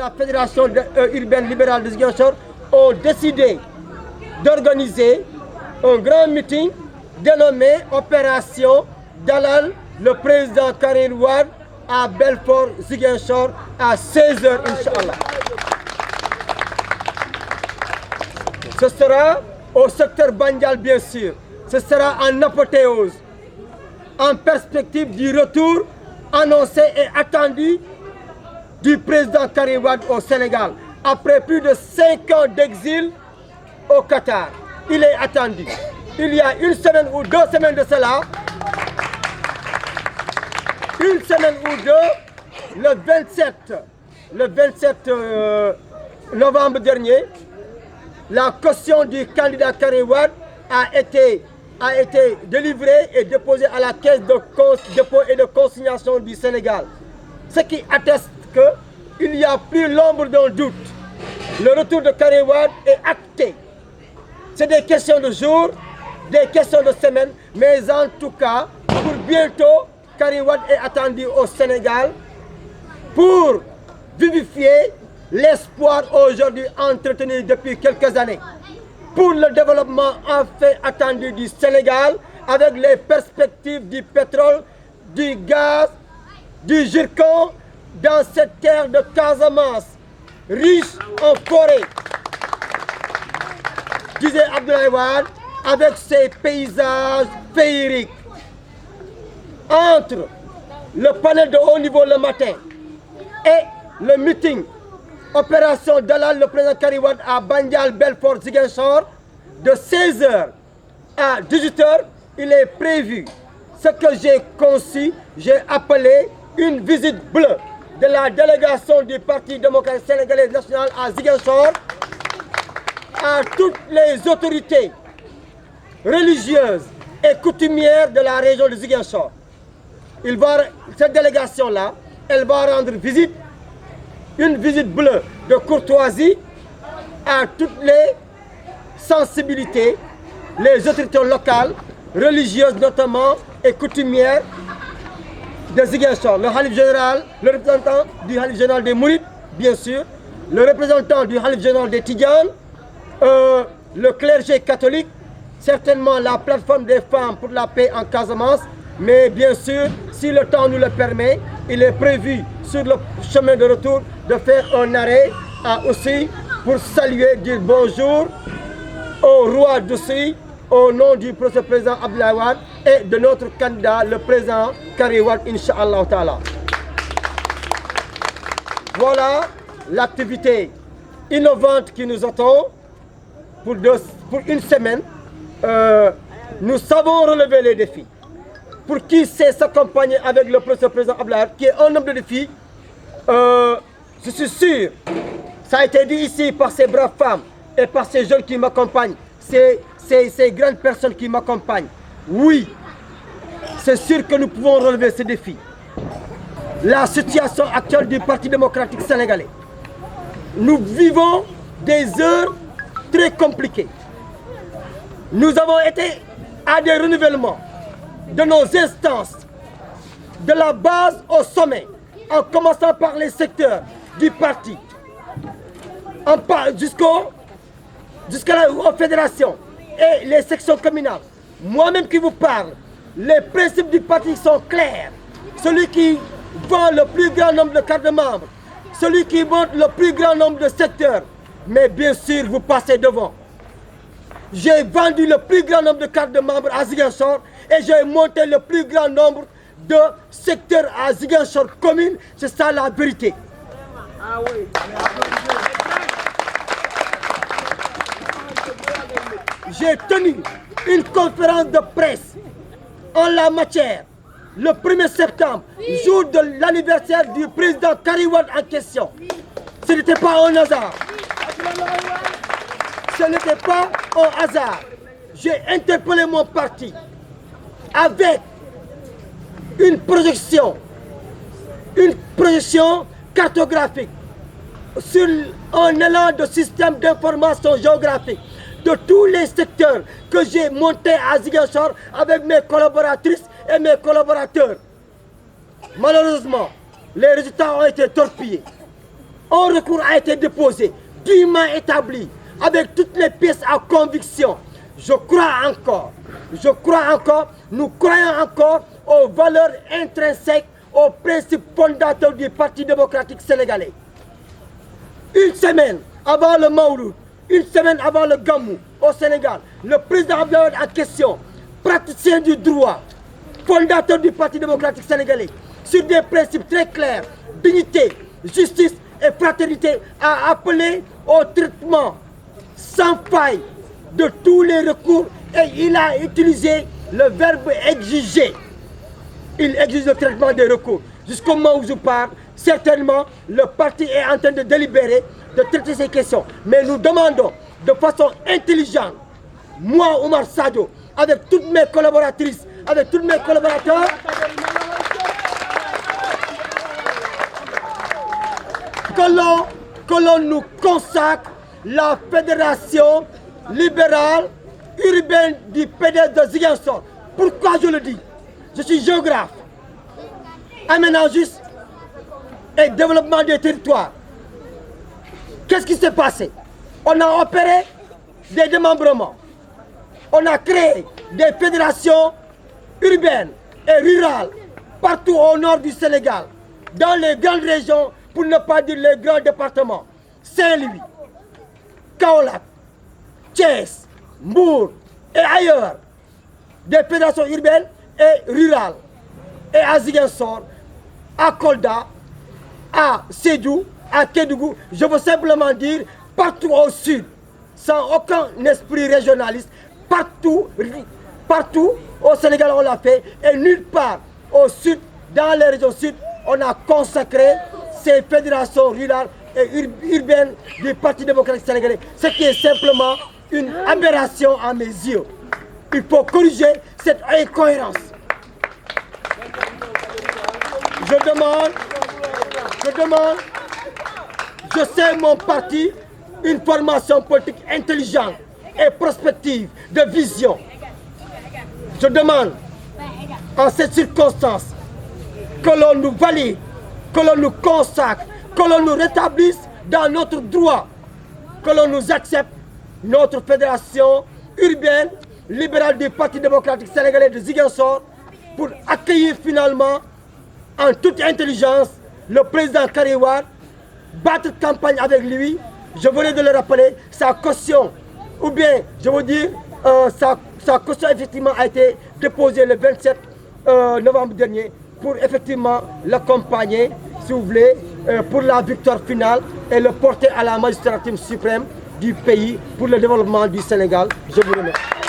la Fédération urbaine libérale de Ziguinchor ont décidé d'organiser un grand meeting dénommé Opération Dalal le président Karim Wade à Belfort, Ziguinchor à 16h, Inch'Allah. Ce sera au secteur Bandial, bien sûr. Ce sera en apothéose, en perspective du retour annoncé et attendu du président Karim Wade au Sénégal. Après plus de 5 ans d'exil au Qatar, il est attendu. Il y a une semaine ou 2 semaines de cela, une semaine ou deux, le 27 novembre dernier, la caution du candidat Karim Wade a été délivrée et déposée à la caisse de dépôt et de consignation du Sénégal. Ce qui atteste qu'il n'y a plus l'ombre d'un doute. Le retour de Karim Wade est acté. C'est des questions de jours, des questions de semaines, mais en tout cas, pour bientôt, Karim Wade est attendu au Sénégal pour vivifier l'espoir aujourd'hui entretenu depuis quelques années pour le développement enfin attendu du Sénégal avec les perspectives du pétrole, du gaz, du zircon dans cette terre de Casamance riche en forêt. Disait Abdoulaye Wade, avec ses paysages féeriques. Entre le panel de haut niveau le matin et le meeting Opération Dalal, le président Karim Wade à Bandial, Belfort, Ziguinchor, de 16h à 18h, il est prévu ce que j'ai conçu, j'ai appelé une visite bleue de la délégation du Parti démocratique sénégalais national à Ziguinchor à toutes les autorités religieuses et coutumières de la région de Ziguinchor. Cette délégation-là, elle va rendre visite, une visite bleue de courtoisie à toutes les sensibilités, les autorités locales, religieuses notamment et coutumières de Ziguinchor. Le Khalif général, le représentant du Khalif général des Mourides, bien sûr, le représentant du Khalif général des Tidjanes, le clergé catholique, certainement la plateforme des femmes pour la paix en Casamance, mais bien sûr, si le temps nous le permet, il est prévu sur le chemin de retour de faire un arrêt à Oussouye pour saluer, dire bonjour au roi d'Oussouye au nom du président Abdoulaye Wade et de notre candidat, le président Karim Wade, Inch'Allah Ta'ala. Voilà l'activité innovante qui nous attend pour une semaine. Nous savons relever les défis. Pour qui sait s'accompagner avec le président Abdoulaye, qui est un homme de défi, je suis sûr, ça a été dit ici par ces braves femmes et par ces jeunes qui m'accompagnent, ces grandes personnes qui m'accompagnent. Oui, c'est sûr que nous pouvons relever ces défis. La situation actuelle du Parti démocratique sénégalais. Nous vivons des heures très compliquées. Nous avons été à des renouvellements de nos instances, de la base au sommet, en commençant par les secteurs du parti, jusqu'à la fédération et les sections communales. Moi-même qui vous parle, les principes du parti sont clairs. Celui qui vend le plus grand nombre de cartes de membres, celui qui monte le plus grand nombre de secteurs, mais bien sûr vous passez devant. J'ai vendu le plus grand nombre de cartes de membres à Ziguinchor et j'ai monté le plus grand nombre de secteurs à Ziguinchor commune. C'est ça la vérité. Ah oui. J'ai tenu une conférence de presse en la matière le 1er septembre, jour de l'anniversaire du président Karim Wade en question. Ce n'était pas un hasard. Ce n'était pas un hasard. J'ai interpellé mon parti avec une projection cartographique sur un élan de système d'information géographique de tous les secteurs que j'ai monté à Ziguinchor avec mes collaboratrices et mes collaborateurs. Malheureusement, les résultats ont été torpillés. Un recours a été déposé, dûment établi, avec toutes les pièces à conviction. Je crois encore, nous croyons encore aux valeurs intrinsèques, aux principes fondateurs du Parti démocratique sénégalais. Une semaine avant le Mawlud, une semaine avant le Gamou au Sénégal, le président Abdoulaye en question, praticien du droit, fondateur du Parti démocratique sénégalais, sur des principes très clairs, dignité, justice et fraternité, a appelé au traitement sans faille de tous les recours et il a utilisé le verbe exiger. Il exige le traitement des recours. Jusqu'au moment où je parle, certainement, le parti est en train de délibérer, de traiter ces questions. Mais nous demandons de façon intelligente, moi, Oumar Sadio, avec toutes mes collaboratrices, avec tous mes collaborateurs, que l'on nous consacre la fédération libérale urbaine du PDS de Ziguinchor. Pourquoi je le dis? Je suis géographe, aménagiste et développement des territoires. Qu'est-ce qui s'est passé? On a opéré des démembrements. On a créé des fédérations urbaines et rurales partout au nord du Sénégal, dans les grandes régions, pour ne pas dire les grands départements. Saint-Louis, Kaolack, Thiès, Mbour et ailleurs. Des fédérations urbaines et rurales. Et à Ziguinchor, à Kolda, à Sédhiou, à Kédougou, je veux simplement dire partout au sud, sans aucun esprit régionaliste, partout au Sénégal on l'a fait, et nulle part au sud, dans les régions sud, on a consacré ces fédérations rurales et urbaines du Parti démocratique sénégalais, ce qui est simplement une aberration à mes yeux. Il faut corriger cette incohérence. Je demande, je sais mon parti, une formation politique intelligente et prospective, de vision. Je demande, en cette circonstance, que l'on nous valide, que l'on nous consacre, que l'on nous rétablisse dans notre droit, que l'on nous accepte notre fédération urbaine libérale du Parti démocratique sénégalais de Ziguinchor pour accueillir finalement en toute intelligence le président Karim Wade, battre campagne avec lui. Je venais de le rappeler, sa caution, ou bien je veux dire, sa caution effectivement a été déposée le 27 novembre dernier pour effectivement l'accompagner, si vous voulez, pour la victoire finale et le porter à la magistrature suprême du pays pour le développement du Sénégal. Je vous remercie.